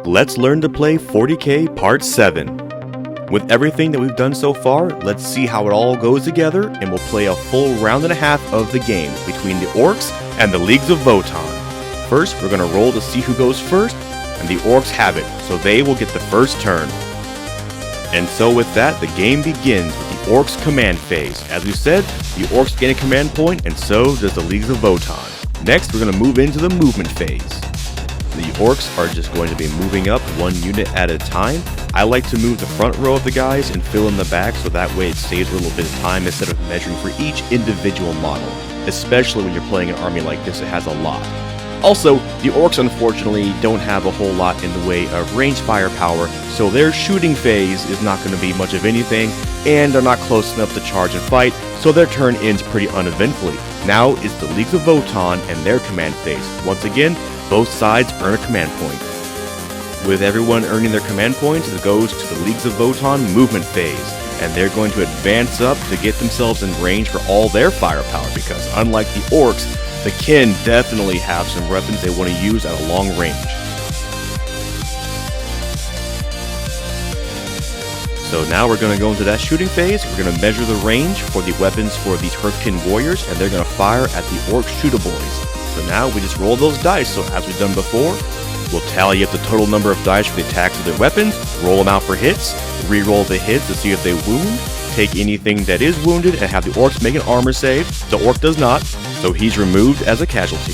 Let's learn to play 40k Part 7. With everything that we've done so far, let's see how it all goes together, and we'll play a full round and a half of the game between the Orcs and the Leagues of Votann. First, we're going to roll to see who goes first, and the Orcs have it, so they will get the first turn. And so with that, the game begins with the Orcs command phase. As we said, the Orcs gain a command point, and so does the Leagues of Votann. Next, we're going to move into the movement phase. The Orcs are just going to be moving up one unit at a time. I like to move the front row of the guys and fill in the back, so that way it saves a little bit of time instead of measuring for each individual model, especially when you're playing an army like this that has a lot. Also, the Orcs unfortunately don't have a whole lot in the way of ranged firepower, so their shooting phase is not going to be much of anything, and they're not close enough to charge and fight, so their turn ends pretty uneventfully. Now it's the Leagues of Votann and their command phase. Once again, both sides earn a command point. With everyone earning their command points, it goes to the Leagues of Votann movement phase, and they're going to advance up to get themselves in range for all their firepower, because unlike the Orcs, the Kin definitely have some weapons they want to use at a long range. So now we're going to go into that shooting phase. We're going to measure the range for the weapons for these Hurtkin warriors, and they're going to fire at the Orc shooter boys. So now we just roll those dice. So as we've done before, we'll tally up the total number of dice for the attacks of their weapons, roll them out for hits, re-roll the hits to see if they wound, take anything that is wounded and have the Orcs make an armor save. The Orc does not, so he's removed as a casualty.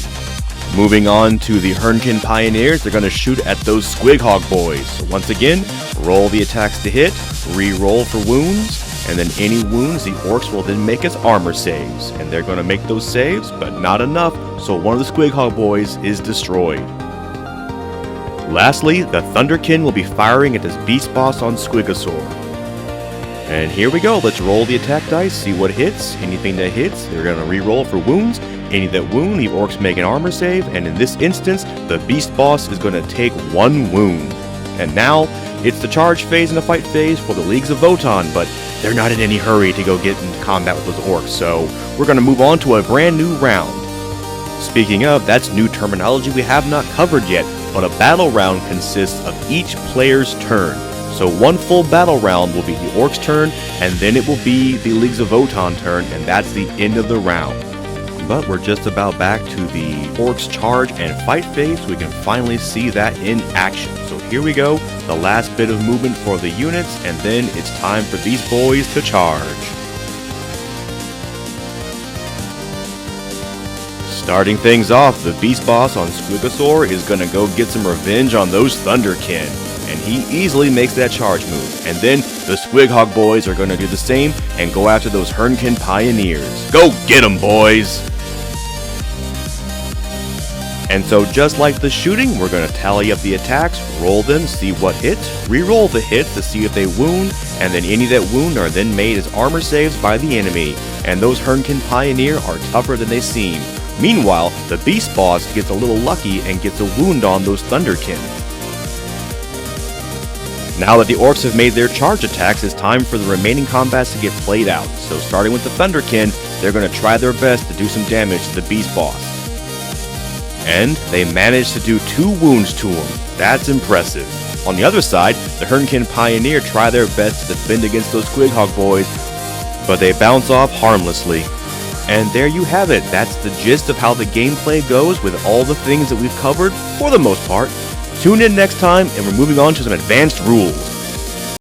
Moving on to the Hurtkin Pioneers, they're going to shoot at those Squighog boys. So once again, roll the attacks to hit, re-roll for wounds, and then any wounds the Orcs will then make as armor saves. And they're going to make those saves, but not enough, so one of the Squighog boys is destroyed. Lastly, the Thunderkin will be firing at this beast boss on Squigosaur. And here we go, let's roll the attack dice, see what hits. Anything that hits, they're going to re-roll for wounds. Any that wound, the Orcs make an armor save, and in this instance, the beast boss is going to take one wound. And now, it's the charge phase and the fight phase for the Leagues of Votann, but they're not in any hurry to go get in combat with those Orcs, so we're going to move on to a brand new round. Speaking of, that's new terminology we have not covered yet, but a battle round consists of each player's turn. So one full battle round will be the Orcs' turn, and then it will be the Leagues of Votann turn, and that's the end of the round. But we're just about back to the Orcs charge and fight phase, so we can finally see that in action. So here we go, the last bit of movement for the units, and then it's time for these boys to charge. Starting things off, the beast boss on Squigosaur is going to go get some revenge on those Thunderkin, and he easily makes that charge move. And then the Squighog boys are going to do the same and go after those Hurtkin Pioneers. Go get them, boys! And so just like the shooting, we're going to tally up the attacks, roll them, see what hits, re-roll the hits to see if they wound, and then any that wound are then made as armor saves by the enemy. And those Hurtkin Pioneer are tougher than they seem. Meanwhile, the beast boss gets a little lucky and gets a wound on those Thunderkin. Now that the Orcs have made their charge attacks, it's time for the remaining combats to get played out. So starting with the Thunderkin, they're going to try their best to do some damage to the beast boss. And they managed to do 2 wounds to him. That's impressive. On the other side, the Hurtkin Pioneer try their best to defend against those Squighog boys, but they bounce off harmlessly. And there you have it. That's the gist of how the gameplay goes with all the things that we've covered for the most part. Tune in next time, and we're moving on to some advanced rules.